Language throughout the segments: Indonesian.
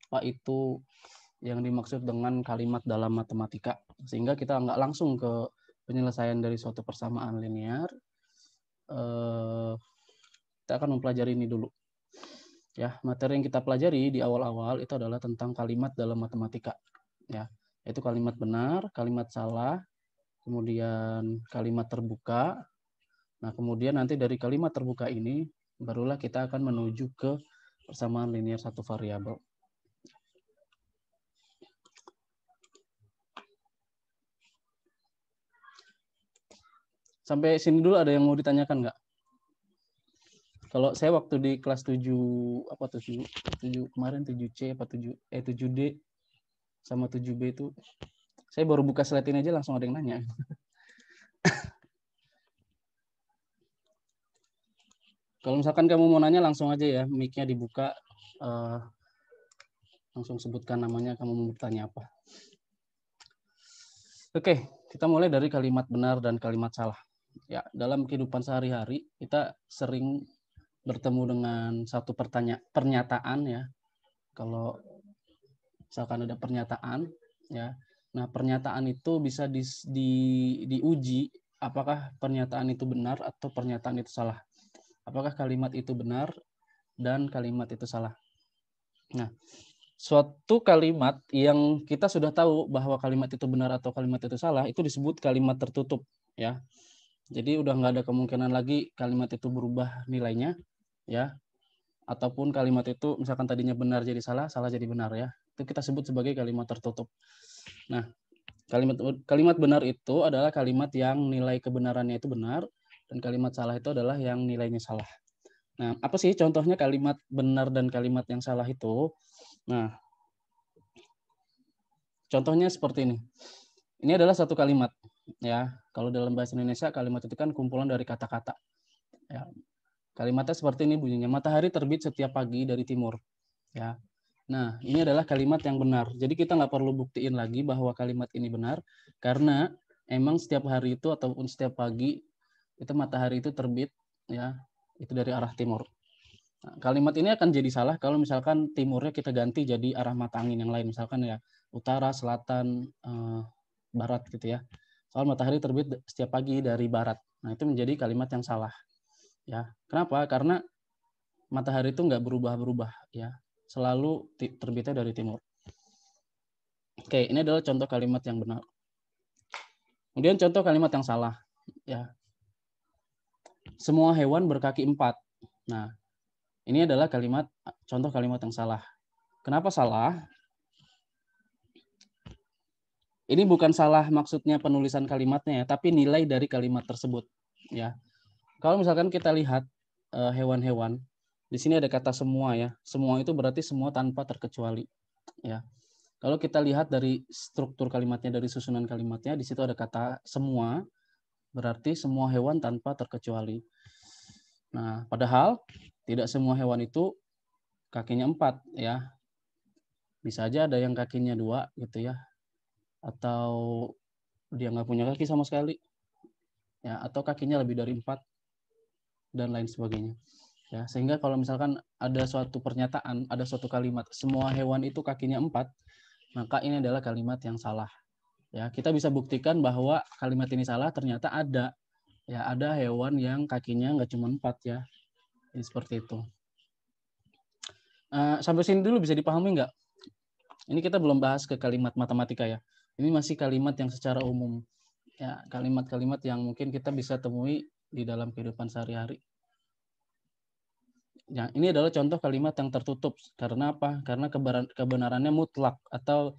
apa itu yang dimaksud dengan kalimat dalam matematika, sehingga kita nggak langsung ke penyelesaian dari suatu persamaan linear. Kita akan mempelajari ini dulu. Ya, materi yang kita pelajari di awal-awal itu adalah tentang kalimat dalam matematika. Ya, yaitu kalimat benar, kalimat salah, kemudian kalimat terbuka. Nah, kemudian nanti dari kalimat terbuka ini barulah kita akan menuju ke persamaan linear satu variabel. Sampai sini dulu ada yang mau ditanyakan nggak? Kalau saya waktu di kelas 7 kemarin 7C apa 7D sama 7B itu saya baru buka slide ini aja langsung ada yang nanya. Kalau misalkan kamu mau nanya langsung aja ya, mic-nya dibuka, langsung sebutkan namanya, kamu mau bertanya apa. Oke, kita mulai dari kalimat benar dan kalimat salah. Ya, dalam kehidupan sehari-hari kita sering bertemu dengan satu pernyataan ya. Kalau misalkan ada pernyataan ya. Nah, pernyataan itu bisa diuji apakah pernyataan itu benar atau pernyataan itu salah. Apakah kalimat itu benar dan kalimat itu salah. Nah, suatu kalimat yang kita sudah tahu bahwa kalimat itu benar atau kalimat itu salah, itu disebut kalimat tertutup ya. Jadi udah nggak ada kemungkinan lagi kalimat itu berubah nilainya ya. Ataupun kalimat itu misalkan tadinya benar jadi salah, salah jadi benar ya. Itu kita sebut sebagai kalimat tertutup. Nah, kalimat benar itu adalah kalimat yang nilai kebenarannya itu benar, dan kalimat salah itu adalah yang nilainya salah. Nah, apa sih contohnya kalimat benar dan kalimat yang salah itu? Nah, contohnya seperti ini. Ini adalah satu kalimat ya. Kalau dalam bahasa Indonesia kalimat itu kan kumpulan dari kata-kata. Ya. Kalimatnya seperti ini bunyinya, matahari terbit setiap pagi dari timur. Ya. Nah, ini adalah kalimat yang benar. Jadi kita nggak perlu buktiin lagi bahwa kalimat ini benar, karena emang setiap hari itu ataupun setiap pagi itu matahari itu terbit ya, itu dari arah timur. Nah, kalimat ini akan jadi salah kalau misalkan timurnya kita ganti jadi arah mata angin yang lain, misalkan ya utara, selatan, barat gitu ya. Soal matahari terbit setiap pagi dari barat. Nah, itu menjadi kalimat yang salah. Ya, kenapa? Karena matahari itu nggak berubah-berubah ya, selalu terbitnya dari timur. Oke, ini adalah contoh kalimat yang benar. Kemudian contoh kalimat yang salah ya. Semua hewan berkaki 4. Nah, ini adalah contoh kalimat yang salah. Kenapa salah? Ini bukan salah maksudnya penulisan kalimatnya ya, tapi nilai dari kalimat tersebut ya. Kalau misalkan kita lihat hewan-hewan, di sini ada kata semua ya. Semua itu berarti semua tanpa terkecuali ya. Kalau kita lihat dari struktur kalimatnya, dari susunan kalimatnya, di situ ada kata semua, berarti semua hewan tanpa terkecuali. Nah, padahal tidak semua hewan itu kakinya 4 ya. Bisa aja ada yang kakinya 2 gitu ya. Atau dia nggak punya kaki sama sekali. Ya, atau kakinya lebih dari 4 dan lain sebagainya. Ya, sehingga kalau misalkan ada suatu pernyataan, ada suatu kalimat semua hewan itu kakinya 4, maka ini adalah kalimat yang salah. Ya, kita bisa buktikan bahwa kalimat ini salah, ternyata ada hewan yang kakinya nggak cuma 4 ya. Ini seperti itu. Sampai sini dulu bisa dipahami nggak? Ini kita belum bahas ke kalimat matematika ya. Ini masih kalimat yang secara umum. Ya, kalimat-kalimat yang mungkin kita bisa temui di dalam kehidupan sehari-hari. Ya, ini adalah contoh kalimat yang tertutup. Karena apa? Karena kebenarannya mutlak atau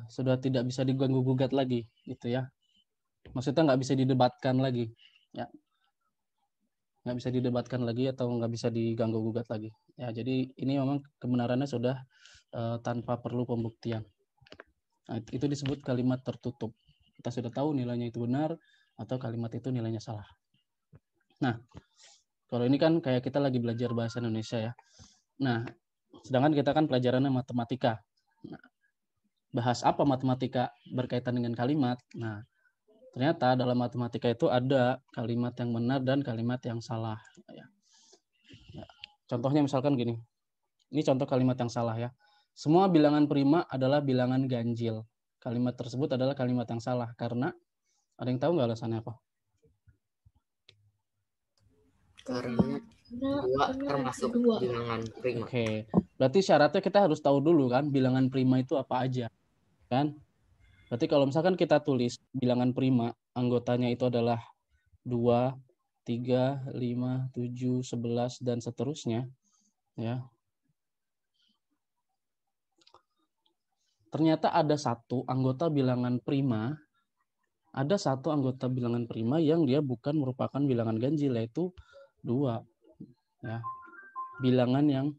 sudah tidak bisa diganggu-gugat lagi, gitu ya. Maksudnya nggak bisa didebatkan lagi. Ya, nggak bisa didebatkan lagi atau nggak bisa diganggu-gugat lagi. Ya, jadi ini memang kebenarannya sudah tanpa perlu pembuktian. Nah, itu disebut kalimat tertutup. Kita sudah tahu nilainya itu benar atau kalimat itu nilainya salah. Nah, kalau ini kan kayak kita lagi belajar bahasa Indonesia ya. Nah, sedangkan kita kan pelajarannya matematika. Nah, bahas apa matematika berkaitan dengan kalimat? Nah, ternyata dalam matematika itu ada kalimat yang benar dan kalimat yang salah. Ya. Contohnya misalkan gini. Ini contoh kalimat yang salah ya. Semua bilangan prima adalah bilangan ganjil. Kalimat tersebut adalah kalimat yang salah karena ada yang tahu nggak alasannya apa? Karena 2 termasuk bilangan prima. Oke, berarti syaratnya kita harus tahu dulu kan bilangan prima itu apa aja, kan? Berarti kalau misalkan kita tulis bilangan prima, anggotanya itu adalah 2, 3, 5, 7, 11, dan seterusnya, ya. Ternyata ada satu anggota bilangan prima yang dia bukan merupakan bilangan ganjil, yaitu 2. Ya. Bilangan yang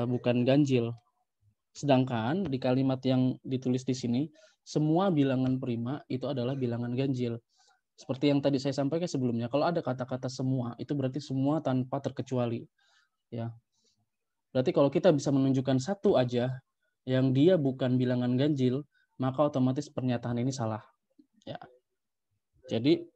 bukan ganjil. Sedangkan di kalimat yang ditulis di sini, semua bilangan prima itu adalah bilangan ganjil. Seperti yang tadi saya sampaikan sebelumnya, kalau ada kata-kata semua, itu berarti semua tanpa terkecuali. Ya. Berarti kalau kita bisa menunjukkan satu aja yang dia bukan bilangan ganjil, maka otomatis pernyataan ini salah. Ya. Jadi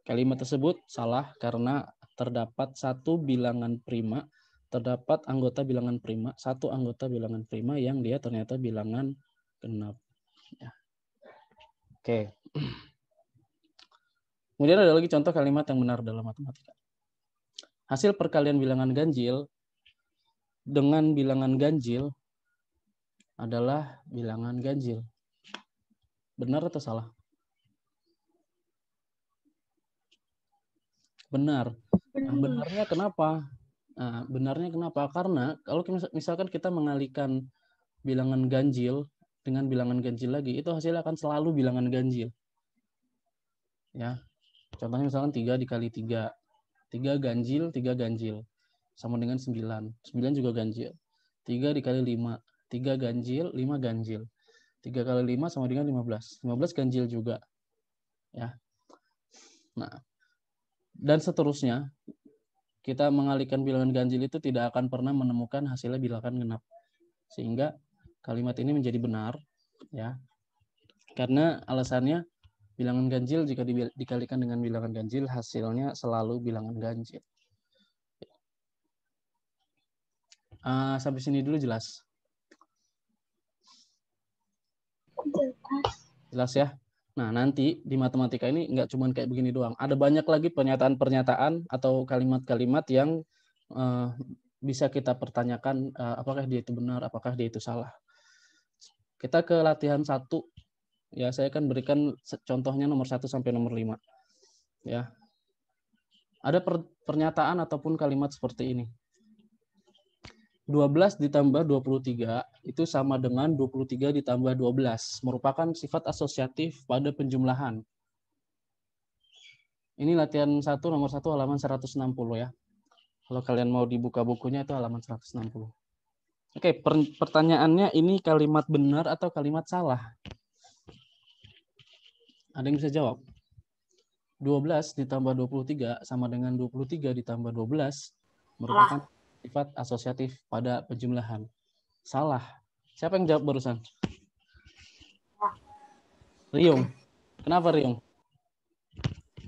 kalimat tersebut salah karena terdapat satu bilangan prima, terdapat anggota bilangan prima, satu anggota bilangan prima yang dia ternyata bilangan genap. Ya. Oke. Kemudian ada lagi contoh kalimat yang benar dalam matematika. Hasil perkalian bilangan ganjil dengan bilangan ganjil adalah bilangan ganjil. Benar atau salah? Benar. Nah, benarnya kenapa? Nah, benarnya kenapa? Karena kalau misalkan kita mengalihkan bilangan ganjil dengan bilangan ganjil lagi, itu hasilnya akan selalu bilangan ganjil. Ya. Contohnya misalkan 3 dikali 3. 3 ganjil, 3 ganjil. Sama dengan 9. 9 juga ganjil. 3 dikali 5. 3 ganjil, 5 ganjil. 3 kali 5 sama dengan 15. 15 ganjil juga. Ya. Nah, dan seterusnya, kita mengalihkan bilangan ganjil itu tidak akan pernah menemukan hasilnya bilangan genap. Sehingga kalimat ini menjadi benar, ya. Karena alasannya bilangan ganjil jika dikalikan dengan bilangan ganjil hasilnya selalu bilangan ganjil. Sampai sini dulu jelas? Jelas ya? Nah, nanti di matematika ini nggak cuma kayak begini doang. Ada banyak lagi pernyataan-pernyataan atau kalimat-kalimat yang bisa kita pertanyakan apakah dia itu benar, apakah dia itu salah. Kita ke latihan 1. Ya, saya akan berikan contohnya nomor 1 sampai nomor 5. Ya. Ada pernyataan ataupun kalimat seperti ini. 12 ditambah 23 itu sama dengan 23 ditambah 12. Merupakan sifat asosiatif pada penjumlahan. Ini latihan 1 nomor 1 halaman 160 ya. Kalau kalian mau dibuka bukunya itu halaman 160. Oke, pertanyaannya ini kalimat benar atau kalimat salah? Ada yang bisa jawab? 12 ditambah 23 sama dengan 23 ditambah 12 merupakan sifat asosiatif pada penjumlahan. Salah. Siapa yang jawab barusan? Riung. Kenapa Riung?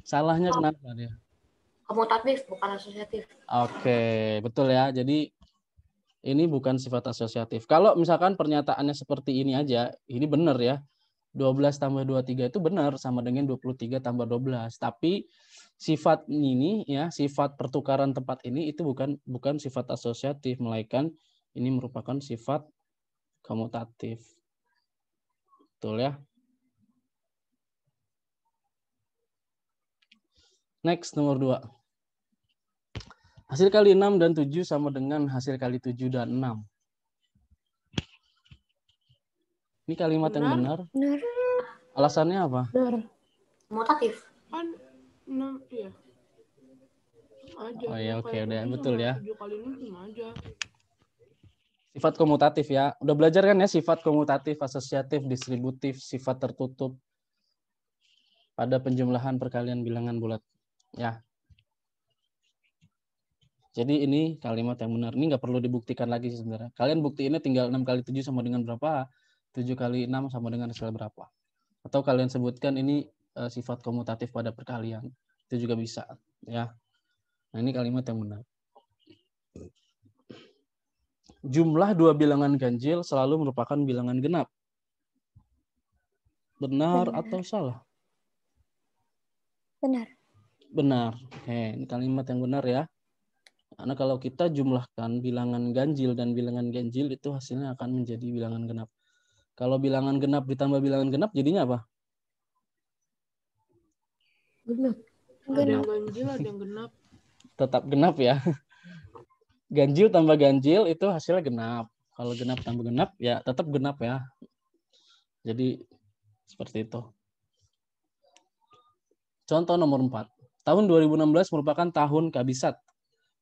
Salahnya kenapa dia? Komutatif, bukan asosiatif. Oke, betul ya. Jadi ini bukan sifat asosiatif. Kalau misalkan pernyataannya seperti ini aja, ini benar ya. 12 tambah 23 itu benar sama dengan 23 tambah 12. Tapi sifat ini ya, sifat pertukaran tempat ini itu bukan sifat asosiatif, melainkan ini merupakan sifat komutatif. Betul ya? Next nomor 2. Hasil kali 6 dan 7 sama dengan hasil kali 7 dan 6. Ini kalimat yang benar. Benar. Alasannya apa? Benar. Komutatif. Kan 6 iya. Aja. Oh ya, oke, udah betul ya. 7 kali 6 sama aja. Sifat komutatif ya. Udah belajar kan ya sifat komutatif, asosiatif, distributif, sifat tertutup pada penjumlahan perkalian bilangan bulat. Ya. Jadi ini kalimat yang benar. Ini nggak perlu dibuktikan lagi sebenarnya. Kalian buktiinnya tinggal 6 kali 7 sama dengan berapa? 7 kali 6 sama dengan hasil berapa? Atau kalian sebutkan ini sifat komutatif pada perkalian. Itu juga bisa. Ya. Nah ini kalimat yang benar. jumlah dua bilangan ganjil selalu merupakan bilangan genap. Benar atau salah? Benar. Benar. Oke, ini kalimat yang benar ya. Karena kalau kita jumlahkan bilangan ganjil dan bilangan ganjil itu hasilnya akan menjadi bilangan genap. Kalau bilangan genap ditambah bilangan genap jadinya apa? Genap. Ada yang ganjil, ada yang genap. Tetap genap ya. Ganjil tambah ganjil itu hasilnya genap. Kalau genap tambah genap ya tetap genap ya. Jadi seperti itu. Contoh nomor 4. Tahun 2016 merupakan tahun kabisat.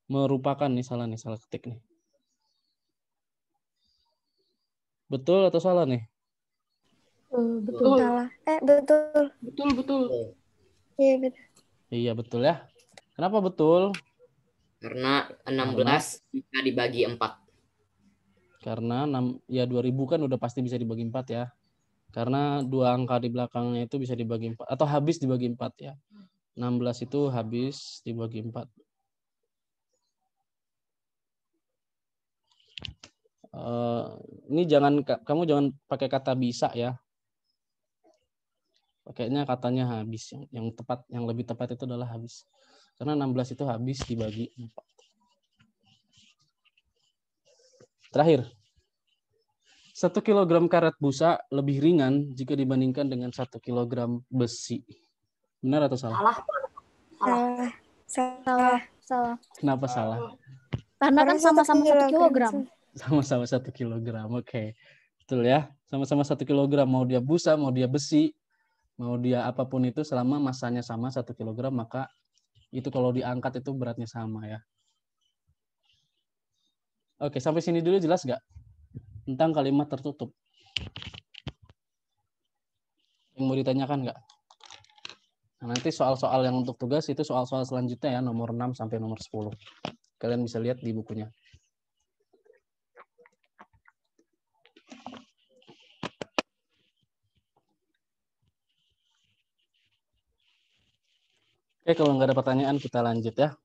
Merupakan nih salah ketik nih. Betul atau salah nih? Betul. Salah. Betul. Betul. Iya, betul. Iya, betul ya. Kenapa betul? Karena 16 bisa dibagi 4. Karena 2000 kan udah pasti bisa dibagi 4 ya. Karena dua angka di belakangnya itu bisa dibagi 4 atau habis dibagi 4 ya. 16 itu habis dibagi 4. Ini kamu jangan pakai kata bisa ya. Pakainya katanya habis. Yang lebih tepat itu adalah habis. Karena 16 itu habis dibagi 4. Terakhir. 1 kg karet busa lebih ringan jika dibandingkan dengan 1 kg besi. Benar atau salah? Salah. Kenapa salah? Karena kan sama-sama 1 kilogram. Sama-sama 1 kilogram. Oke. Betul ya. Sama-sama 1 kilogram. Mau dia busa, mau dia besi, mau dia apapun itu selama masanya sama 1 kilogram, maka itu kalau diangkat itu beratnya sama ya. Oke, sampai sini dulu jelas nggak? Tentang kalimat tertutup. Yang mau ditanyakan nggak? Nah, nanti soal-soal yang untuk tugas itu soal-soal selanjutnya ya, nomor 6 sampai nomor 10. Kalian bisa lihat di bukunya. Oke, kalau nggak ada pertanyaan kita lanjut ya.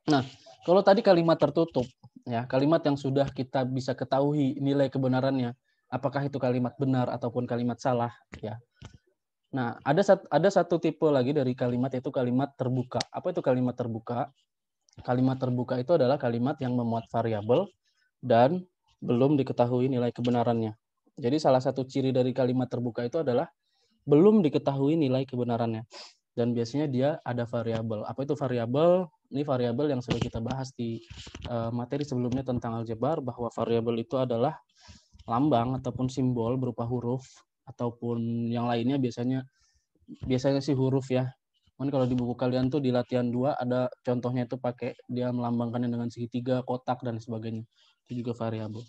Nah, kalau tadi kalimat tertutup, ya kalimat yang sudah kita bisa ketahui nilai kebenarannya, apakah itu kalimat benar ataupun kalimat salah, ya. Nah, ada satu tipe lagi dari kalimat, yaitu kalimat terbuka. Apa itu kalimat terbuka? Kalimat terbuka itu adalah kalimat yang memuat variabel dan belum diketahui nilai kebenarannya. Jadi salah satu ciri dari kalimat terbuka itu adalah belum diketahui nilai kebenarannya. Dan biasanya dia ada variabel. Apa itu variabel? Ini variabel yang sudah kita bahas di materi sebelumnya tentang aljabar, bahwa variabel itu adalah lambang ataupun simbol berupa huruf ataupun yang lainnya, biasanya sih huruf ya. Kan kalau di buku kalian tuh di latihan 2 ada contohnya itu pakai dia melambangkannya dengan segitiga, kotak dan sebagainya. Itu juga variabel.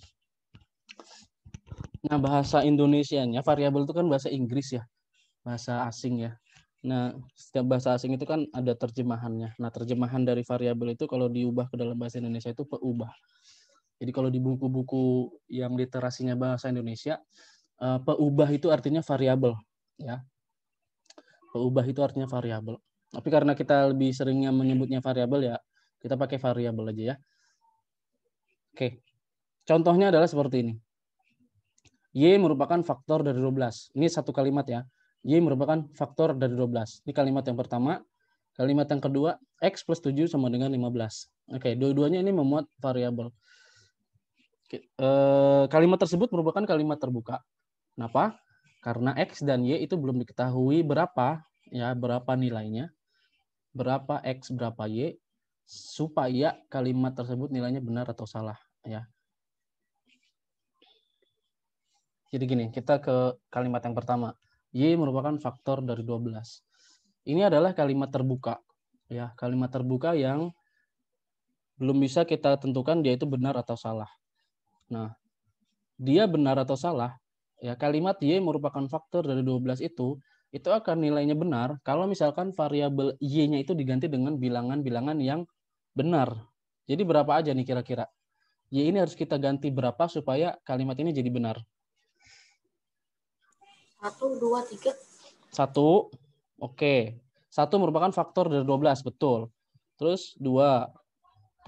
Nah, bahasa Indonesianya variabel itu kan bahasa Inggris ya. Bahasa asing ya. Nah, setiap bahasa asing itu kan ada terjemahannya. Nah, terjemahan dari variabel itu kalau diubah ke dalam bahasa Indonesia itu peubah. Jadi kalau di buku-buku yang literasinya bahasa Indonesia, peubah itu artinya variabel, ya. Peubah itu artinya variabel. Tapi karena kita lebih seringnya menyebutnya variabel ya, kita pakai variabel aja ya. Oke. Contohnya adalah seperti ini. Y merupakan faktor dari 12. Ini satu kalimat ya. Y merupakan faktor dari 12. Ini kalimat yang pertama. Kalimat yang kedua, X plus 7 sama dengan 15. Oke, dua-duanya ini memuat variabel. Kalimat tersebut merupakan kalimat terbuka. Kenapa? Karena X dan Y itu belum diketahui berapa nilainya. Berapa X, berapa Y, supaya kalimat tersebut nilainya benar atau salah. Ya. Jadi gini, kita ke kalimat yang pertama. Y merupakan faktor dari 12. Ini adalah kalimat terbuka. Ya, kalimat terbuka yang belum bisa kita tentukan dia itu benar atau salah. Nah, dia benar atau salah, ya kalimat Y merupakan faktor dari 12 itu akan nilainya benar kalau misalkan variabel Y-nya itu diganti dengan bilangan-bilangan yang benar. Jadi berapa aja nih kira-kira? Y ini harus kita ganti berapa supaya kalimat ini jadi benar? 1, 2, 3. 1, oke. 1 merupakan faktor dari 12, betul. Terus 2.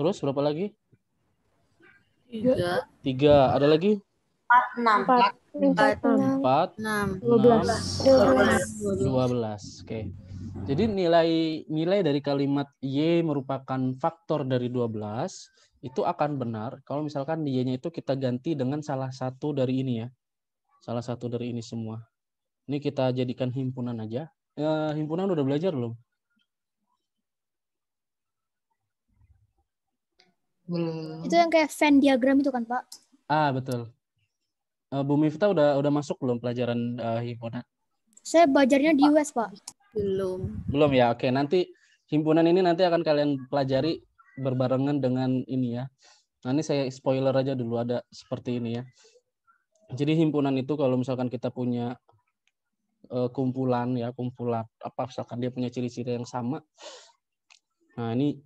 Terus berapa lagi? 3. 3. Ada lagi? 6. 4, 6, 12. Oke. Jadi nilai dari kalimat Y merupakan faktor dari 12 itu akan benar kalau misalkan Y-nya itu kita ganti dengan salah satu dari ini ya. Salah satu dari ini semua. Ini kita jadikan himpunan aja. Himpunan udah belajar belum? Itu yang kayak Venn diagram itu kan, Pak? Betul. Bu Miftah udah masuk belum pelajaran himpunan? Saya belajarnya di US, Pak. Belum ya. Oke, nanti himpunan ini nanti akan kalian pelajari berbarengan dengan ini ya. Nah, ini saya spoiler aja dulu, ada seperti ini ya. Jadi himpunan itu kalau misalkan kita punya kumpulan apa misalkan dia punya ciri-ciri yang sama. Nah, ini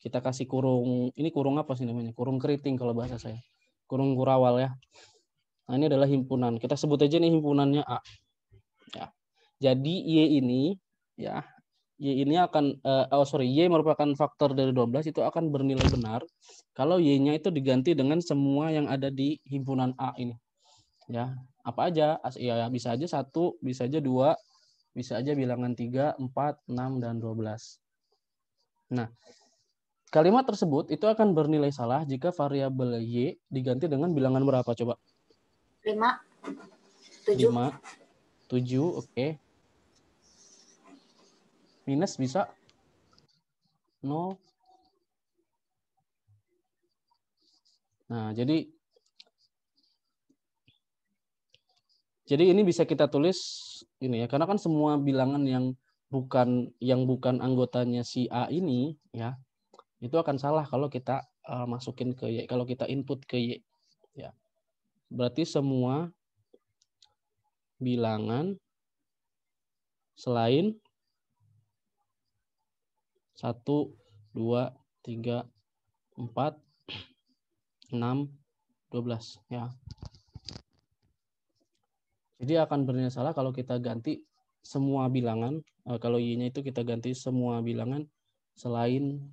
kita kasih kurung, ini kurung apa sih namanya? Kurung keriting kalau bahasa saya. Kurung kurawal ya. Nah, ini adalah himpunan. Kita sebut aja nih himpunannya A. Ya. Jadi Y ini ya, Y ini akan Y merupakan faktor dari 12 itu akan bernilai benar kalau Y-nya itu diganti dengan semua yang ada di himpunan A ini. Ya, apa aja? Ya, bisa aja 1, bisa aja 2, bisa aja bilangan 3, 4, 6 dan 12. Nah, kalimat tersebut itu akan bernilai salah jika variabel Y diganti dengan bilangan berapa coba? 5, 7. 7, oke. Minus bisa? 0. Nah, jadi ini bisa kita tulis ini ya, karena kan semua bilangan yang bukan anggotanya si A ini ya, itu akan salah kalau kita masukin ke Y, kalau kita input ke Y ya. Berarti semua bilangan selain 1, 2, 3, 4, 6, 12 ya. Jadi akan bernilai salah kalau kita ganti semua bilangan, kalau Y-nya itu kita ganti semua bilangan selain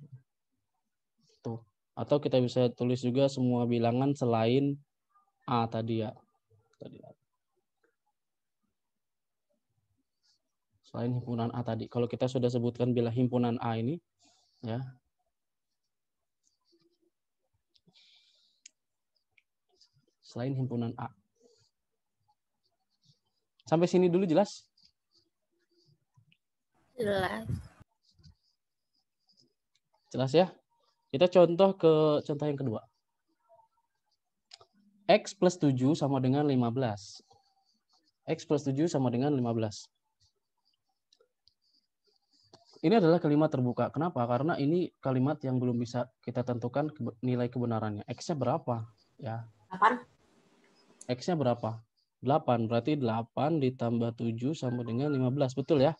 itu. Atau kita bisa tulis juga semua bilangan selain A tadi ya. Selain himpunan A tadi. Kalau kita sudah sebutkan bila himpunan A ini ya. Selain himpunan A. Sampai sini dulu jelas? Jelas. Jelas ya? Kita contoh yang kedua. X plus 7 sama dengan 15. X plus 7 sama dengan 15. Ini adalah kalimat terbuka. Kenapa? Karena ini kalimat yang belum bisa kita tentukan nilai kebenarannya. X-nya berapa? Ya. 8. X-nya berapa? 8. Berarti 8 ditambah 7 sama dengan 15. Betul ya?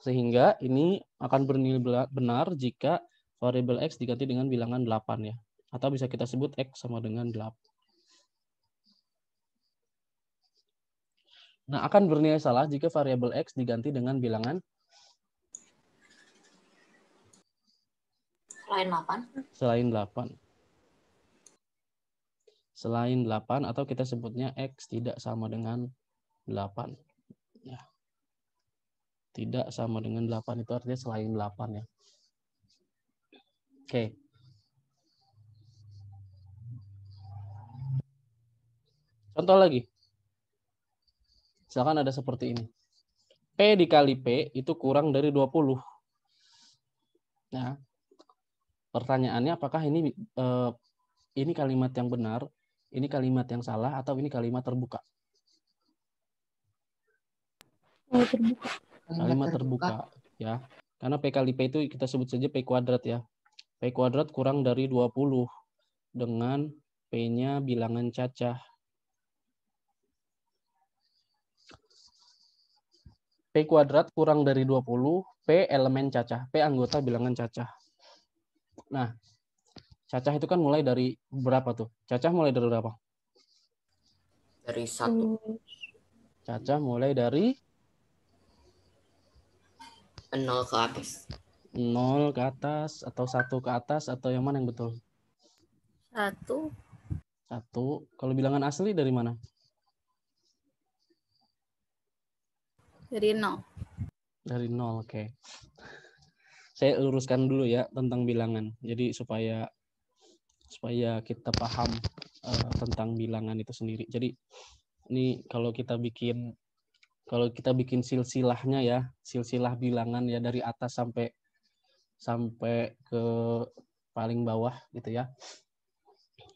Sehingga ini akan bernilai benar jika variabel X diganti dengan bilangan 8 ya. Atau bisa kita sebut X sama dengan 8. Nah, akan bernilai salah jika variabel X diganti dengan bilangan selain 8. Selain 8 atau kita sebutnya X tidak sama dengan 8. Ya. Tidak sama dengan 8 itu artinya selain 8 ya. Oke. Contoh lagi. Misalkan ada seperti ini. P dikali P itu kurang dari 20. Nah, pertanyaannya apakah ini kalimat yang benar, ini kalimat yang salah, atau ini kalimat terbuka? Kalimat terbuka ya. Karena P kali P itu kita sebut saja P kuadrat ya. P kuadrat kurang dari 20 dengan P-nya bilangan cacah. P kuadrat kurang dari 20, P elemen cacah, P anggota bilangan cacah. Nah, cacah itu kan mulai dari berapa tuh? Cacah mulai dari berapa? Dari 1. Cacah mulai dari 0 ke atas. 0 ke atas atau 1 ke atas atau yang mana yang betul? 1. 1. Kalau bilangan asli dari mana? Dari 0. Dari 0, oke. Saya luruskan dulu ya tentang bilangan. Jadi supaya kita paham tentang bilangan itu sendiri. Jadi ini kalau kita bikin silsilahnya ya, silsilah bilangan ya dari atas sampai ke paling bawah gitu ya.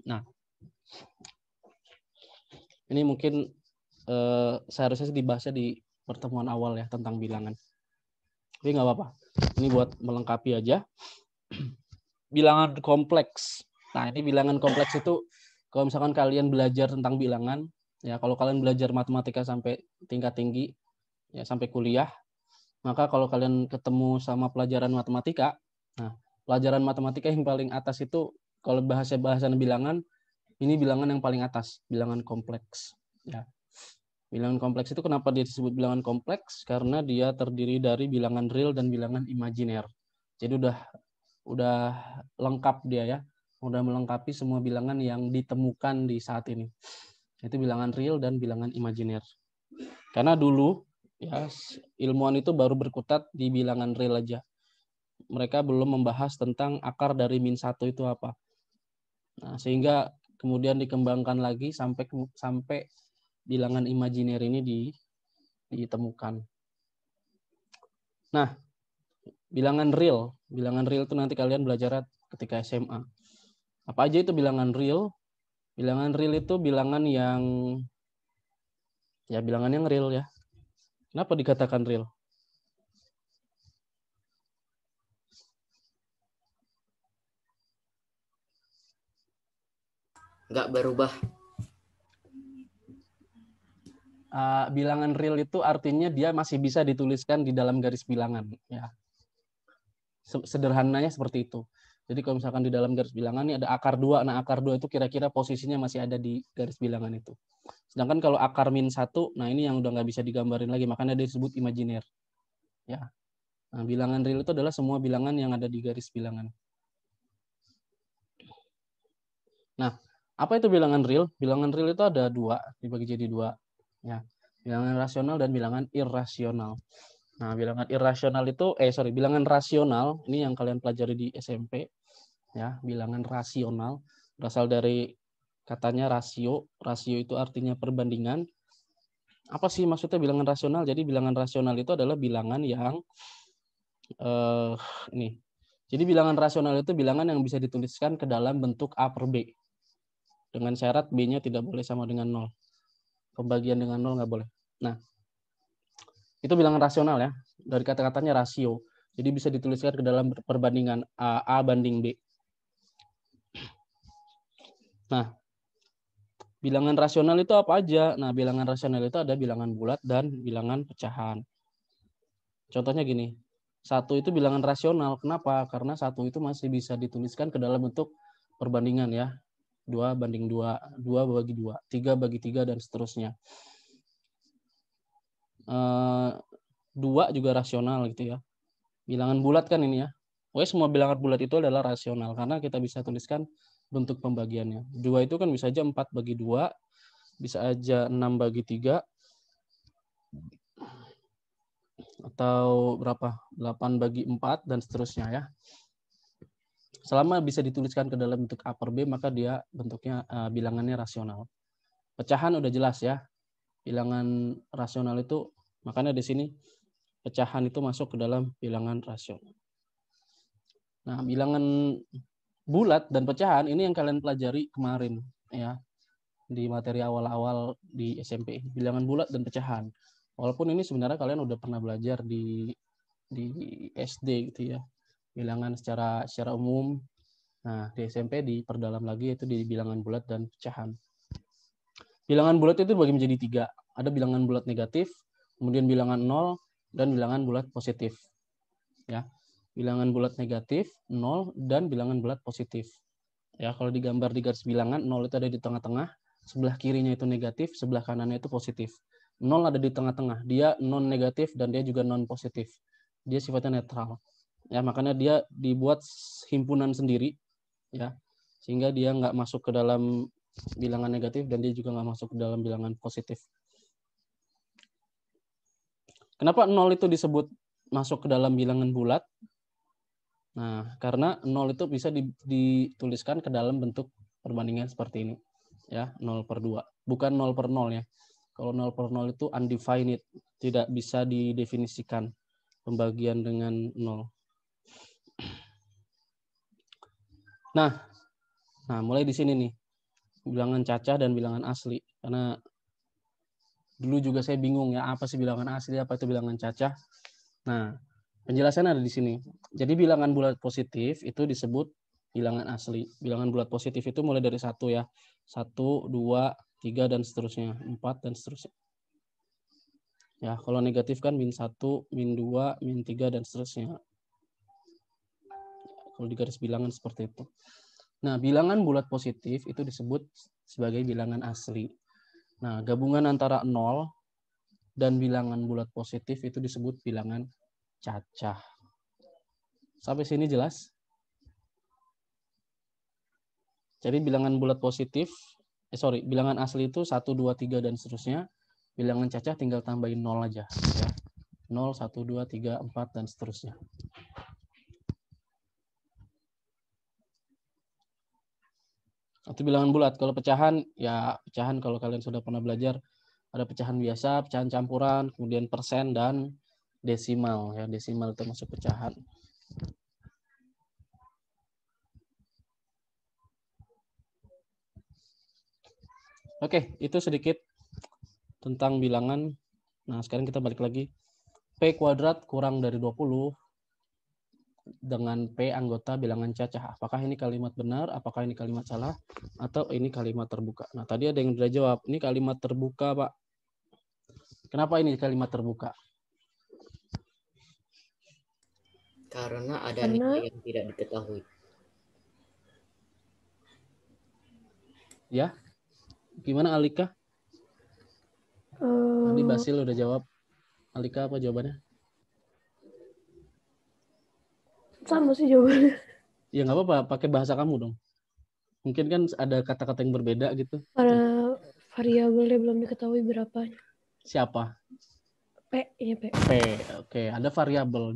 Nah, ini mungkin seharusnya dibahasnya di pertemuan awal ya tentang bilangan. Tapi nggak apa-apa. Ini buat melengkapi aja. Bilangan kompleks. Nah, ini bilangan kompleks itu kalau misalkan kalian belajar tentang bilangan, ya kalau kalian belajar matematika sampai tingkat tinggi, ya sampai kuliah, maka kalau kalian ketemu sama pelajaran matematika, nah pelajaran matematika yang paling atas itu kalau bahasan bilangan, ini bilangan yang paling atas, bilangan kompleks. Ya. Bilangan kompleks itu kenapa dia disebut bilangan kompleks? Karena dia terdiri dari bilangan real dan bilangan imajiner. Jadi udah lengkap dia ya. Udah melengkapi semua bilangan yang ditemukan di saat ini. Itu bilangan real dan bilangan imajiner. Karena dulu ya ilmuwan itu baru berkutat di bilangan real aja. Mereka belum membahas tentang akar dari -1 itu apa. Nah, sehingga kemudian dikembangkan lagi sampai bilangan imajiner ini ditemukan. Nah, bilangan real itu nanti kalian belajar ketika SMA. Apa aja itu bilangan real? Bilangan real itu bilangan yang real ya. Kenapa dikatakan real? Nggak berubah. Bilangan real itu artinya dia masih bisa dituliskan di dalam garis bilangan ya. Sederhananya seperti itu. Jadi kalau misalkan di dalam garis bilangan ini ada akar 2, nah akar 2 itu kira-kira posisinya masih ada di garis bilangan itu. Sedangkan kalau akar -1, nah ini yang udah nggak bisa digambarin lagi, makanya dia disebut imajiner. Ya. Nah, bilangan real itu adalah semua bilangan yang ada di garis bilangan. Nah, apa itu bilangan real? Bilangan real itu ada 2, dibagi jadi 2. Ya, bilangan rasional dan bilangan irasional. Nah, bilangan irasional itu bilangan rasional ini yang kalian pelajari di SMP ya, bilangan rasional berasal dari katanya rasio. Rasio itu artinya perbandingan. Apa sih maksudnya bilangan rasional? Jadi bilangan rasional itu adalah bilangan yang ini. Jadi bilangan rasional itu bilangan yang bisa dituliskan ke dalam bentuk A per B. Dengan syarat B-nya tidak boleh sama dengan 0. Pembagian dengan 0 nggak boleh. Nah, itu bilangan rasional ya. Dari kata-katanya rasio. Jadi bisa dituliskan ke dalam perbandingan A banding B. Nah, bilangan rasional itu apa aja? Nah, bilangan rasional itu ada bilangan bulat dan bilangan pecahan. Contohnya gini. 1 itu bilangan rasional. Kenapa? Karena 1 itu masih bisa dituliskan ke dalam bentuk perbandingan ya. 2 banding 2, 2 bagi 2, 3 bagi 3, dan seterusnya. 2 juga rasional gitu ya. Bilangan bulat kan ini ya. Pokoknya semua bilangan bulat itu adalah rasional karena kita bisa tuliskan bentuk pembagiannya. 2 itu kan bisa aja 4 bagi 2, bisa aja 6 bagi 3, atau berapa? 8 bagi 4, dan seterusnya ya. Selama bisa dituliskan ke dalam bentuk A per B, maka dia bentuknya bilangannya rasional. Pecahan udah jelas ya. Bilangan rasional itu, makanya di sini pecahan itu masuk ke dalam bilangan rasional. Nah, bilangan bulat dan pecahan ini yang kalian pelajari kemarin ya di materi awal-awal di SMP. Bilangan bulat dan pecahan. Walaupun ini sebenarnya kalian udah pernah belajar di SD gitu ya. Bilangan secara umum. Nah, di SMP diperdalam lagi yaitu di bilangan bulat dan pecahan. Bilangan bulat itu dibagi menjadi 3. Ada bilangan bulat negatif, kemudian bilangan 0, dan bilangan bulat positif. Ya. Bilangan bulat negatif, 0, dan bilangan bulat positif. Ya, kalau digambar di garis bilangan, 0 itu ada di tengah-tengah, sebelah kirinya itu negatif, sebelah kanannya itu positif. 0 ada di tengah-tengah, dia non negatif dan dia juga non positif. Dia sifatnya netral. Ya, makanya dia dibuat himpunan sendiri ya. Sehingga dia nggak masuk ke dalam bilangan negatif dan dia juga nggak masuk ke dalam bilangan positif. Kenapa 0 itu disebut masuk ke dalam bilangan bulat? Nah, karena 0 itu bisa dituliskan ke dalam bentuk perbandingan seperti ini. Ya, 0/2. Bukan 0/0 ya. Kalau 0/0 itu undefined, tidak bisa didefinisikan pembagian dengan 0. Nah, mulai di sini nih. Bilangan cacah dan bilangan asli. Karena dulu juga saya bingung ya, apa sih bilangan asli, apa itu bilangan cacah. Nah, penjelasan ada di sini. Jadi bilangan bulat positif itu disebut bilangan asli. Bilangan bulat positif itu mulai dari 1 ya. 1, 2, 3, dan seterusnya. 4, dan seterusnya. Ya, kalau negatif kan -1, -2, -3, dan seterusnya. Kalau di garis bilangan seperti itu. Nah, bilangan bulat positif itu disebut sebagai bilangan asli. Nah, gabungan antara 0 dan bilangan bulat positif itu disebut bilangan cacah. Sampai sini jelas? Jadi bilangan bulat positif, bilangan asli itu 1, 2, 3, dan seterusnya. Bilangan cacah tinggal tambahin 0 aja. Ya. 0, 1, 2, 3, 4, dan seterusnya. Itu bilangan bulat. Kalau pecahan, ya pecahan kalau kalian sudah pernah belajar, ada pecahan biasa, pecahan campuran, kemudian persen, dan desimal. Ya, desimal itu masuk pecahan. Oke, itu sedikit tentang bilangan. Nah, sekarang kita balik lagi. P kuadrat kurang dari 20 dengan P anggota bilangan cacah. Apakah ini kalimat benar, apakah ini kalimat salah, atau ini kalimat terbuka? Nah, tadi ada yang sudah jawab. Ini kalimat terbuka, Pak. Kenapa ini kalimat terbuka? Karena ada nilai yang tidak diketahui. Ya, gimana Alika? Tadi Basil udah jawab. Alika apa jawabannya? Sama sih jawabannya. Ya nggak apa-apa, pakai bahasa kamu dong. Mungkin kan ada kata-kata yang berbeda gitu. Karena variabelnya belum diketahui berapanya. Siapa? P, ya P. P, oke, ada variabel.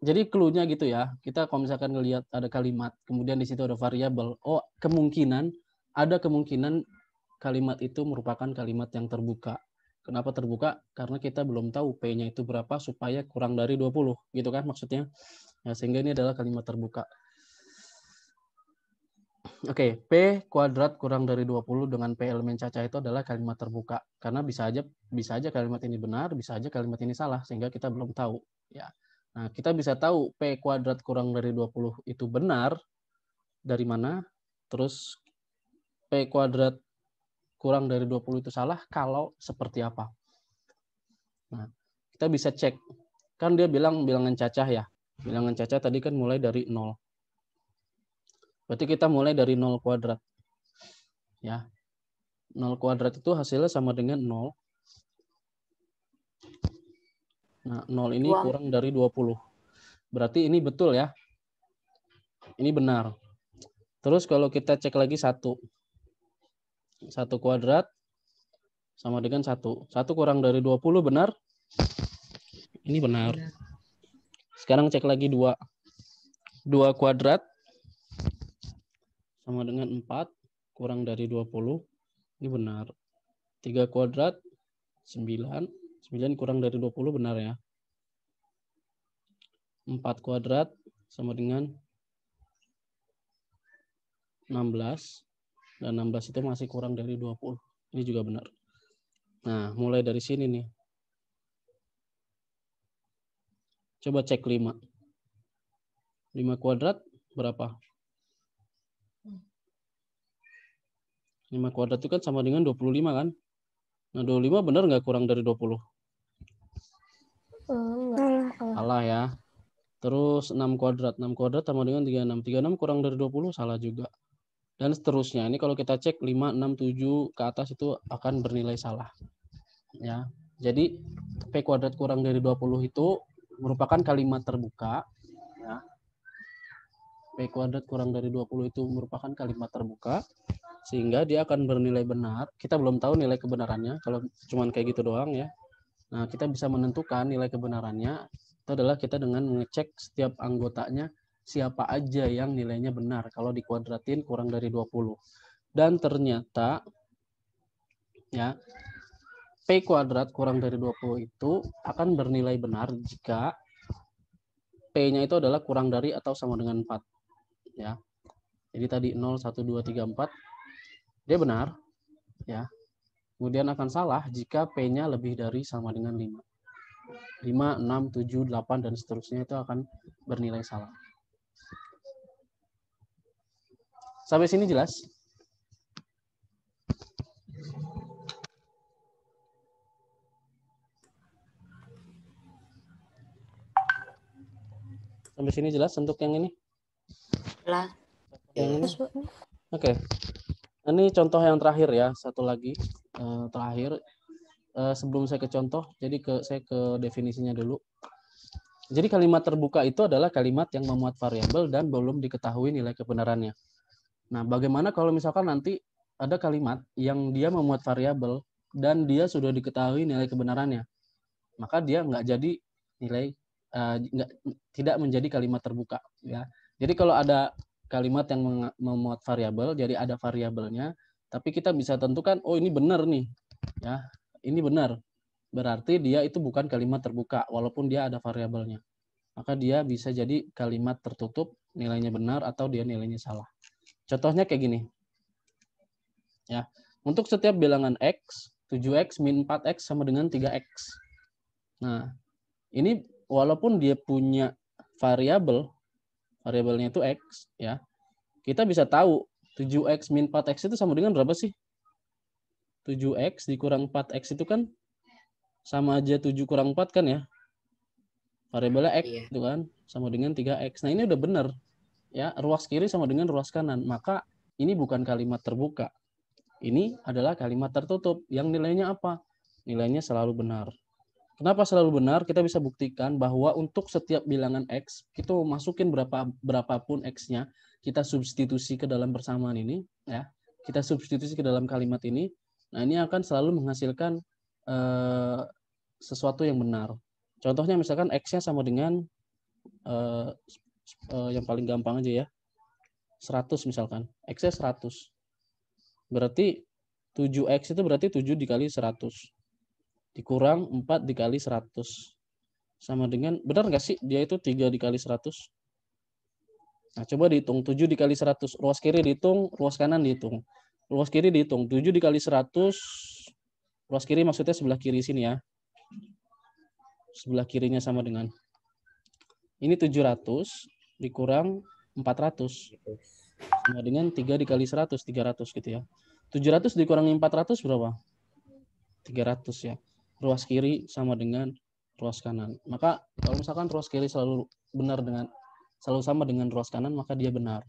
Jadi clue-nya gitu ya. Kita kalau misalkan ngelihat ada kalimat, kemudian di situ ada variabel. Oh, ada kemungkinan kalimat itu merupakan kalimat yang terbuka. Kenapa terbuka? Karena kita belum tahu P-nya itu berapa supaya kurang dari 20, gitu kan maksudnya. Ya, sehingga ini adalah kalimat terbuka. Oke, P kuadrat kurang dari 20 dengan P elemen cacah itu adalah kalimat terbuka. Karena bisa aja kalimat ini benar, bisa aja kalimat ini salah, sehingga kita belum tahu. Ya. Nah, kita bisa tahu P kuadrat kurang dari 20 itu benar dari mana, terus P kuadrat kurang dari 20 itu salah kalau seperti apa. Nah, kita bisa cek. Kan dia bilang bilangan cacah ya. Bilangan cacah tadi kan mulai dari 0. Berarti kita mulai dari 0 kuadrat. Ya. 0 kuadrat itu hasilnya sama dengan 0. Nah, 0 ini kurang dari 20. Berarti ini betul ya. Ini benar. Terus kalau kita cek lagi 1. 1 kuadrat sama dengan 1. 1 kurang dari 20 benar? Ini benar. Sekarang cek lagi 2. 2 kuadrat sama dengan 4 kurang dari 20. Ini benar. 3 kuadrat 9. 9 kurang dari 20 benar ya. 4 kuadrat sama dengan 16. Dan 16 itu masih kurang dari 20. Ini juga benar. Nah, mulai dari sini nih. Coba cek 5. 5 kuadrat berapa? 5 kuadrat itu kan sama dengan 25 kan? Nah, 25 benar nggak kurang dari 20? Salah ya. Terus 6 kuadrat. 6 kuadrat sama dengan 36. 36 kurang dari 20 salah juga. Dan seterusnya. Ini kalau kita cek 5, 6, 7 ke atas itu akan bernilai salah. Ya. Jadi P kuadrat kurang dari 20 itu merupakan kalimat terbuka. Ya. P kuadrat kurang dari 20 itu merupakan kalimat terbuka. sehingga dia akan bernilai benar. Kita belum tahu nilai kebenarannya kalau cuman kayak gitu doang ya. Nah, kita bisa menentukan nilai kebenarannya itu adalah kita dengan mengecek setiap anggotanya siapa aja yang nilainya benar kalau dikuadratin kurang dari 20. Dan ternyata ya P kuadrat kurang dari 20 itu akan bernilai benar jika P-nya itu adalah kurang dari atau sama dengan 4 ya. Jadi tadi 0 1 2 3 4 dia benar ya. Kemudian akan salah jika P-nya lebih dari sama dengan 5. 5, 6, 7, 8 dan seterusnya itu akan bernilai salah. Sampai sini jelas? Sampai sini jelas untuk yang ini? Lah. Yang ini? Oke. Ini contoh yang terakhir ya, satu lagi terakhir. Sebelum saya ke contoh, jadi saya ke definisinya dulu. Jadi kalimat terbuka itu adalah kalimat yang memuat variabel dan belum diketahui nilai kebenarannya. Nah, bagaimana kalau misalkan nanti ada kalimat yang dia memuat variabel dan dia sudah diketahui nilai kebenarannya, maka dia nggak jadi nilai tidak menjadi kalimat terbuka ya. Jadi kalau ada kalimat yang memuat variabel, jadi ada variabelnya, tapi kita bisa tentukan oh ini benar nih ya, ini benar, berarti dia itu bukan kalimat terbuka walaupun dia ada variabelnya, maka dia bisa jadi kalimat tertutup, nilainya benar atau dia nilainya salah. Contohnya kayak gini ya, untuk setiap bilangan x 7x min 4x sama dengan 3x. Nah ini walaupun dia punya variabelnya itu x ya, kita bisa tahu 7x min 4x itu sama dengan berapa sih? 7x dikurang 4x itu kan sama aja 7 kurang 4 kan ya? Variabelnya x itu kan sama dengan 3x. Nah ini udah benar ya, ruas kiri sama dengan ruas kanan. Maka ini bukan kalimat terbuka. Ini adalah kalimat tertutup yang nilainya apa? Nilainya selalu benar. Kenapa selalu benar? Kita bisa buktikan bahwa untuk setiap bilangan x, kita masukin berapapun x-nya, kita substitusi ke dalam persamaan ini, ya. Kita substitusi ke dalam kalimat ini. Nah, ini akan selalu menghasilkan sesuatu yang benar. Contohnya misalkan x-nya sama dengan yang paling gampang aja ya, 100 misalkan. X-nya 100. Berarti 7x itu berarti 7 dikali 100. Dikurang 4 dikali 100 sama dengan, benar nggak sih dia itu 3 dikali 100? Nah coba dihitung 7 dikali 100, ruas kiri dihitung, ruas kanan dihitung. Ruas kiri dihitung 7 dikali 100, ruas kiri maksudnya sebelah kiri sini ya, sebelah kirinya sama dengan ini 700 dikurang 400 sama dengan 3 dikali 100, 300 gitu ya. 700 dikurangi 400 berapa? 300 ya. Ruas kiri sama dengan ruas kanan. Maka kalau misalkan ruas kiri selalu sama dengan ruas kanan, maka dia benar.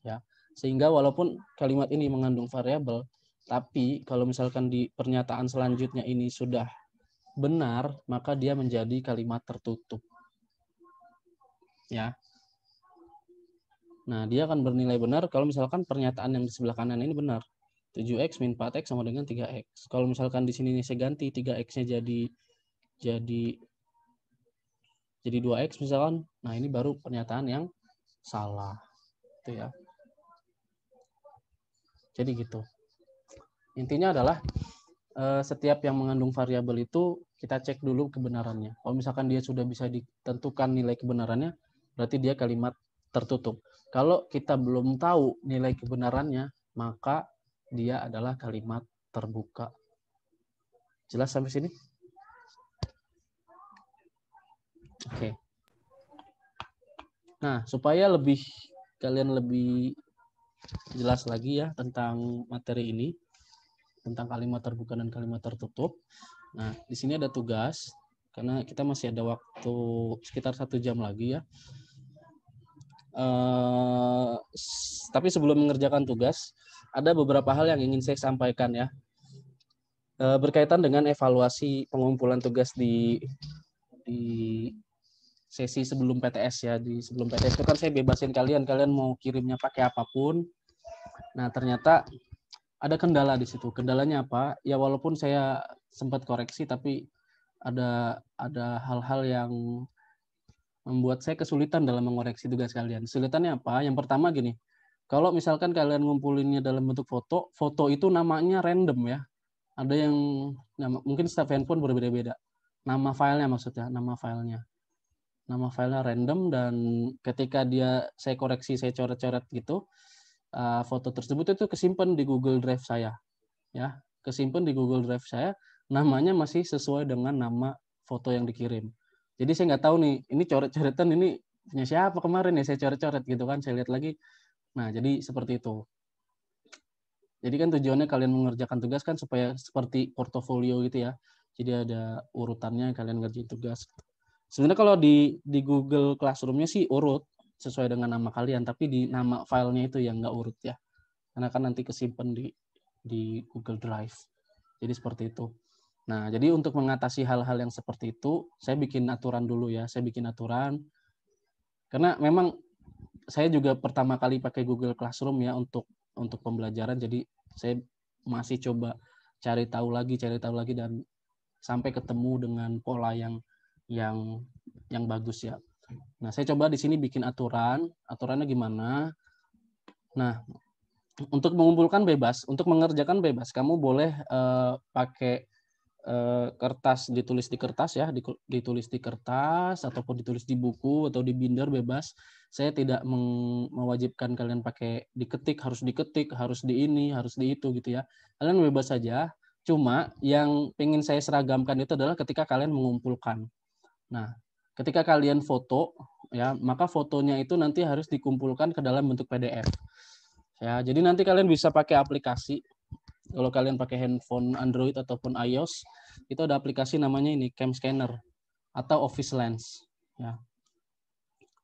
Ya. Sehingga walaupun kalimat ini mengandung variabel, tapi kalau misalkan di pernyataan selanjutnya ini sudah benar, maka dia menjadi kalimat tertutup. Ya. Nah, dia akan bernilai benar kalau misalkan pernyataan yang di sebelah kanan ini benar. 7x min 4x sama dengan 3x. Kalau misalkan di sini saya ganti 3x-nya jadi 2x misalkan. Nah, ini baru pernyataan yang salah. Itu ya. Jadi gitu. Intinya adalah setiap yang mengandung variabel itu kita cek dulu kebenarannya. Kalau misalkan dia sudah bisa ditentukan nilai kebenarannya, berarti dia kalimat tertutup. Kalau kita belum tahu nilai kebenarannya, maka dia adalah kalimat terbuka. Jelas sampai sini? Oke. Nah, supaya kalian lebih jelas lagi ya tentang materi ini, tentang kalimat terbuka dan kalimat tertutup. Nah, di sini ada tugas, karena kita masih ada waktu sekitar 1 jam lagi ya. Tapi sebelum mengerjakan tugas, ada beberapa hal yang ingin saya sampaikan ya, berkaitan dengan evaluasi pengumpulan tugas di sesi sebelum PTS ya. Di sebelum PTS itu kan saya bebasin kalian mau kirimnya pakai apapun. Nah ternyata ada kendala di situ. Kendalanya apa? Ya walaupun saya sempat koreksi, tapi ada hal-hal yang membuat saya kesulitan dalam mengoreksi tugas kalian. Kesulitannya apa? Yang pertama gini, kalau misalkan kalian ngumpulinnya dalam bentuk foto, foto itu namanya random ya. Ada yang mungkin setiap handphone berbeda-beda. Nama filenya maksudnya, nama filenya. Nama filenya random, dan ketika saya koreksi, saya coret-coret gitu, foto tersebut itu kesimpan di Google Drive saya. Ya, kesimpan di Google Drive saya, namanya masih sesuai dengan nama foto yang dikirim. Jadi saya nggak tahu nih, ini coret-coretan ini punya siapa kemarin ya, saya coret-coret gitu kan, saya lihat lagi. Nah, jadi seperti itu. Jadi kan tujuannya kalian mengerjakan tugas kan supaya seperti portofolio gitu ya. Jadi ada urutannya kalian ngerjain tugas. Sebenarnya kalau di Google Classroom-nya sih urut sesuai dengan nama kalian, tapi di nama filenya itu yang nggak urut ya. Karena kan nanti kesimpan di Google Drive. Jadi seperti itu. Nah, jadi untuk mengatasi hal-hal yang seperti itu, saya bikin aturan dulu ya. Saya bikin aturan. Karena memang saya juga pertama kali pakai Google Classroom ya untuk pembelajaran. Jadi saya masih coba cari tahu lagi dan sampai ketemu dengan pola yang bagus ya. Nah, saya coba di sini bikin aturan. Aturannya gimana? Nah, untuk mengumpulkan bebas, untuk mengerjakan bebas, kamu boleh pakai kertas, ditulis di kertas ya, ditulis di kertas ataupun ditulis di buku atau di binder, bebas. Saya tidak mewajibkan kalian pakai diketik, harus di ini, harus di itu gitu ya. Kalian bebas saja. Cuma yang pengen saya seragamkan itu adalah ketika kalian mengumpulkan. Nah, ketika kalian foto ya, maka fotonya itu nanti harus dikumpulkan ke dalam bentuk PDF. Ya, jadi nanti kalian bisa pakai aplikasi. Kalau kalian pakai handphone Android ataupun iOS, itu ada aplikasi namanya ini Cam Scanner atau Office Lens. Ya.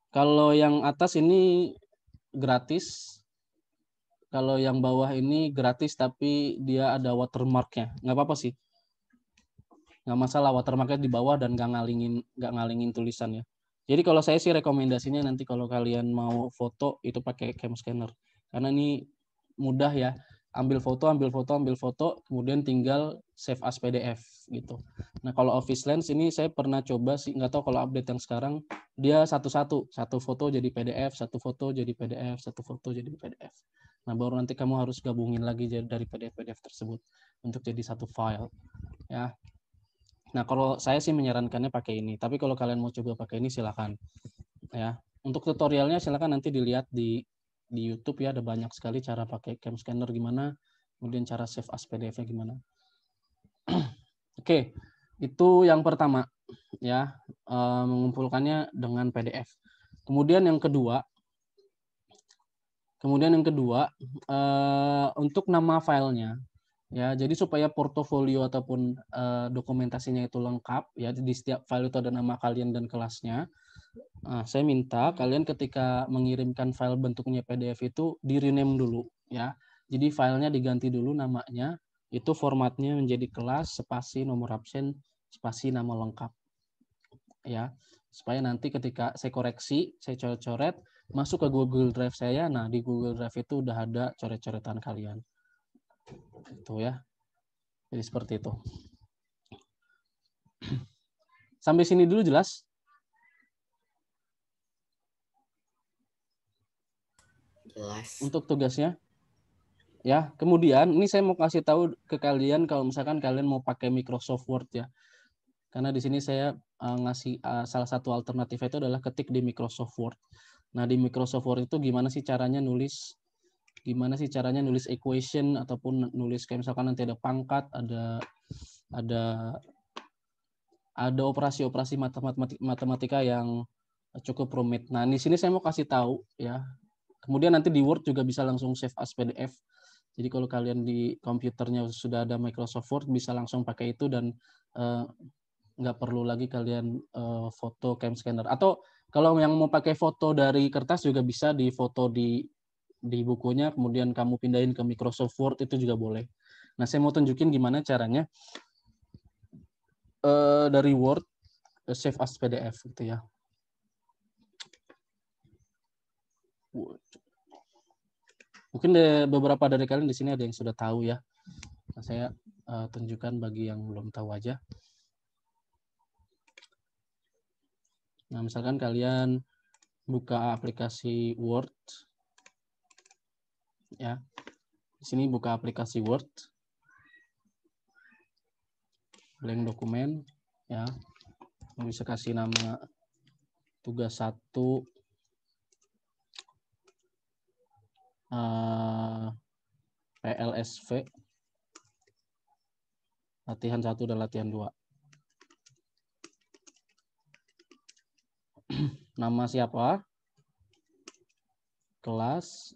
Kalau yang atas ini gratis, kalau yang bawah ini gratis tapi dia ada watermarknya. Nggak apa-apa sih, nggak masalah watermarknya di bawah dan nggak ngalingin tulisan ya. Jadi kalau saya sih rekomendasinya nanti kalau kalian mau foto itu pakai Cam Scanner karena ini mudah ya. Ambil foto, kemudian tinggal save as PDF gitu. Nah kalau Office Lens ini saya pernah coba sih, nggak tahu kalau update yang sekarang dia satu foto jadi PDF, satu foto jadi PDF, satu foto jadi PDF. Nah baru nanti kamu harus gabungin lagi dari PDF tersebut untuk jadi satu file ya. Nah kalau saya sih menyarankannya pakai ini, tapi kalau kalian mau coba pakai ini silakan ya. Untuk tutorialnya silakan nanti dilihat di YouTube ya, ada banyak sekali cara pakai Cam Scanner gimana, kemudian cara save as PDF-nya gimana. Oke, itu yang pertama ya, mengumpulkannya dengan PDF. Kemudian yang kedua untuk nama filenya ya, jadi supaya portofolio ataupun dokumentasinya itu lengkap ya, di setiap file itu ada nama kalian dan kelasnya. Nah, saya minta kalian ketika mengirimkan file bentuknya PDF itu di rename dulu ya. Jadi filenya diganti dulu namanya, itu formatnya menjadi kelas spasi nomor absen spasi nama lengkap ya. Supaya nanti ketika saya koreksi, saya coret-coret masuk ke Google Drive saya. Nah, di Google Drive itu udah ada coret-coretan kalian. Itu ya. Jadi seperti itu. Sampai sini dulu jelas? Jelas. Untuk tugasnya ya. Kemudian ini saya mau kasih tahu ke kalian kalau misalkan kalian mau pakai Microsoft Word ya, karena di sini saya ngasih salah satu alternatif itu adalah ketik di Microsoft Word. Nah di Microsoft Word itu gimana sih caranya nulis equation ataupun nulis kayak misalkan nanti ada pangkat, ada operasi-operasi matematika yang cukup rumit. Nah di sini saya mau kasih tahu ya. Kemudian nanti di Word juga bisa langsung save as PDF. Jadi kalau kalian di komputernya sudah ada Microsoft Word, bisa langsung pakai itu dan nggak perlu lagi kalian foto Cam Scanner. Atau kalau yang mau pakai foto dari kertas juga bisa di foto di bukunya, kemudian kamu pindahin ke Microsoft Word, itu juga boleh. Nah saya mau tunjukin gimana caranya dari Word save as PDF gitu ya. Mungkin beberapa dari kalian di sini ada yang sudah tahu ya. Nah, saya tunjukkan bagi yang belum tahu aja. Nah, misalkan kalian buka aplikasi Word, ya. Di sini buka aplikasi Word, blank dokumen, ya. Bisa kasih nama tugas 1, PLSV, latihan 1 dan latihan 2. Nama siapa? Kelas.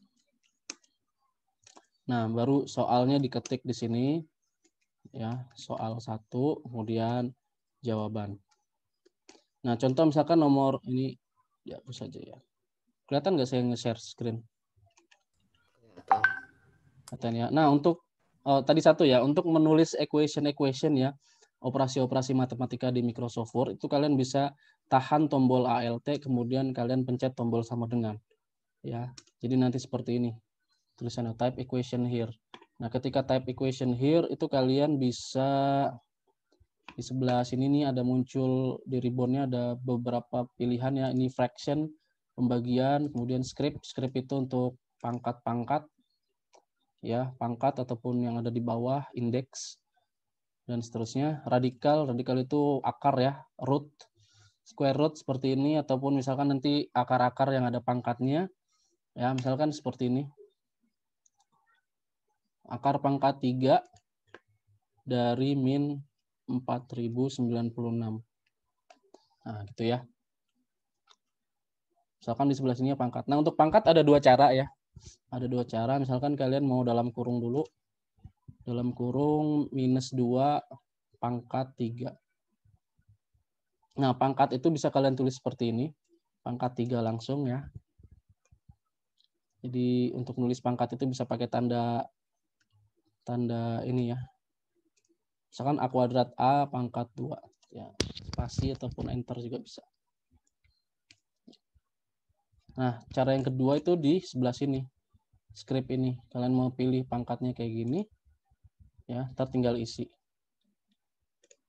Nah, baru soalnya diketik di sini, ya, soal 1, kemudian jawaban. Nah, contoh misalkan nomor ini, ya hapus saja ya. Kelihatan nggak saya nge-share screen? Kelihatan ya. Nah, untuk tadi 1 ya, untuk menulis equation ya, operasi-operasi matematika di Microsoft Word, itu kalian bisa tahan tombol Alt, kemudian kalian pencet tombol sama dengan. Ya, jadi nanti seperti ini. Tulisannya type equation here. Nah, ketika type equation here, itu kalian bisa di sebelah sini nih ada muncul di ribbonnya ada beberapa pilihan ya. Ini fraction, pembagian, kemudian script. Script itu untuk pangkat-pangkat, ya, pangkat ataupun yang ada di bawah, indeks, dan seterusnya. Radikal itu akar ya, root, square root seperti ini, ataupun misalkan nanti akar-akar yang ada pangkatnya, ya, misalkan seperti ini. Akar pangkat 3 dari min 4096. Nah, gitu ya. Misalkan di sebelah sini pangkat. Nah, untuk pangkat ada 2 cara ya. Ada 2 cara. Misalkan kalian mau dalam kurung dulu. Dalam kurung -2 pangkat 3. Nah, pangkat itu bisa kalian tulis seperti ini. Pangkat 3 langsung ya. Jadi untuk nulis pangkat itu bisa pakai tanda ini ya. Misalkan A kuadrat A pangkat 2. Ya, spasi ataupun enter juga bisa. Nah, cara yang kedua itu di sebelah sini. Script ini. Kalian mau pilih pangkatnya kayak gini. Ya, tinggal isi.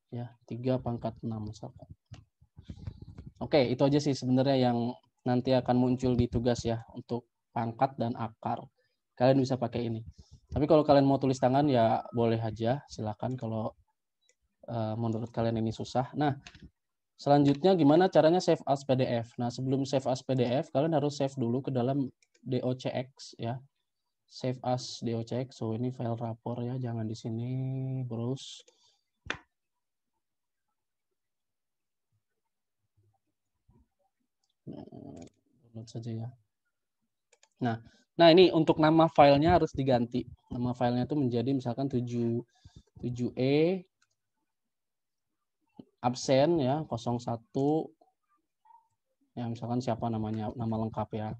Ya, 3 pangkat 6 misalkan. Oke, itu aja sih sebenarnya yang nanti akan muncul di tugas ya. Untuk pangkat dan akar. Kalian bisa pakai ini. Tapi kalau kalian mau tulis tangan ya boleh aja, silakan kalau menurut kalian ini susah. Nah, selanjutnya gimana caranya save as PDF? Nah, sebelum save as PDF, kalian harus save dulu ke dalam docx ya. Save as docx. So ini file rapor ya, jangan di sini, browse. Download saja ya. Nah, ini untuk nama filenya harus diganti. Nama filenya itu menjadi misalkan 7E absen ya 01 ya, misalkan siapa namanya, nama lengkap ya.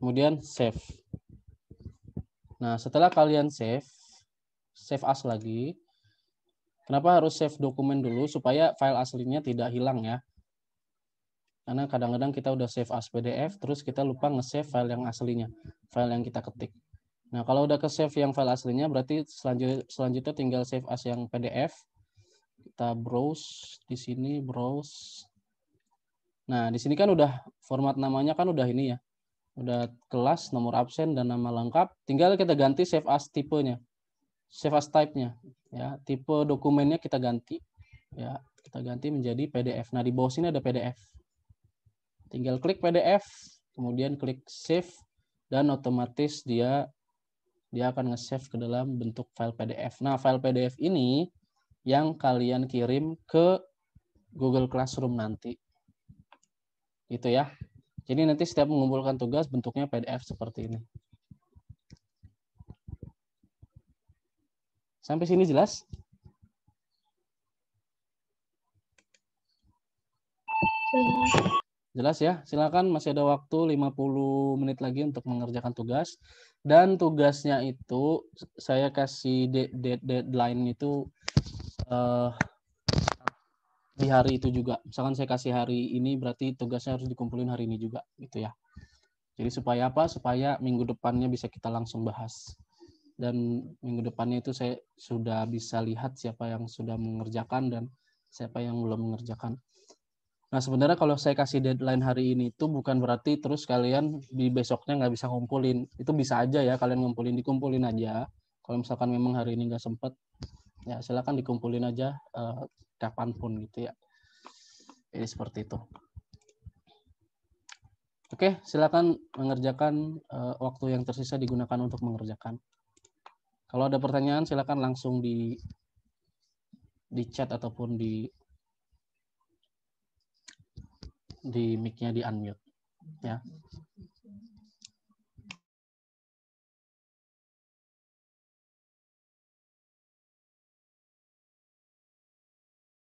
Kemudian save. Nah, setelah kalian save as lagi. Kenapa harus save dokumen dulu? Supaya file aslinya tidak hilang ya. Karena kadang-kadang kita udah save as PDF, terus kita lupa nge-save file yang aslinya, file yang kita ketik. Nah, kalau udah ke-save yang file aslinya, berarti selanjutnya tinggal save as yang PDF. Kita browse, di sini browse. Nah, di sini kan udah format namanya kan udah ini ya. Udah kelas, nomor absen, dan nama lengkap. Tinggal kita ganti save as tipenya. Save as type-nya. Ya, tipe dokumennya kita ganti. Ya, kita ganti menjadi PDF. Nah, di bawah sini ada PDF. Tinggal klik PDF, kemudian klik save, dan otomatis dia akan nge-save ke dalam bentuk file PDF. Nah, file PDF ini yang kalian kirim ke Google Classroom nanti. Gitu ya. Jadi nanti setiap mengumpulkan tugas bentuknya PDF seperti ini. Sampai sini jelas? Jelas ya? Silakan, masih ada waktu 50 menit lagi untuk mengerjakan tugas. Dan tugasnya itu saya kasih deadline itu di hari itu juga. Misalkan saya kasih hari ini berarti tugasnya harus dikumpulin hari ini juga gitu ya. Jadi supaya apa? Supaya minggu depannya bisa kita langsung bahas. Dan minggu depannya itu saya sudah bisa lihat siapa yang sudah mengerjakan dan siapa yang belum mengerjakan. Nah, sebenarnya kalau saya kasih deadline hari ini itu bukan berarti terus kalian di besoknya nggak bisa ngumpulin. Itu bisa aja ya kalian dikumpulin aja. Kalau misalkan memang hari ini nggak sempet, ya silakan dikumpulin aja kapanpun gitu ya. Jadi seperti itu. Oke, silakan mengerjakan waktu yang tersisa digunakan untuk mengerjakan. Kalau ada pertanyaan silakan langsung di chat ataupun di mic-nya di unmute ya.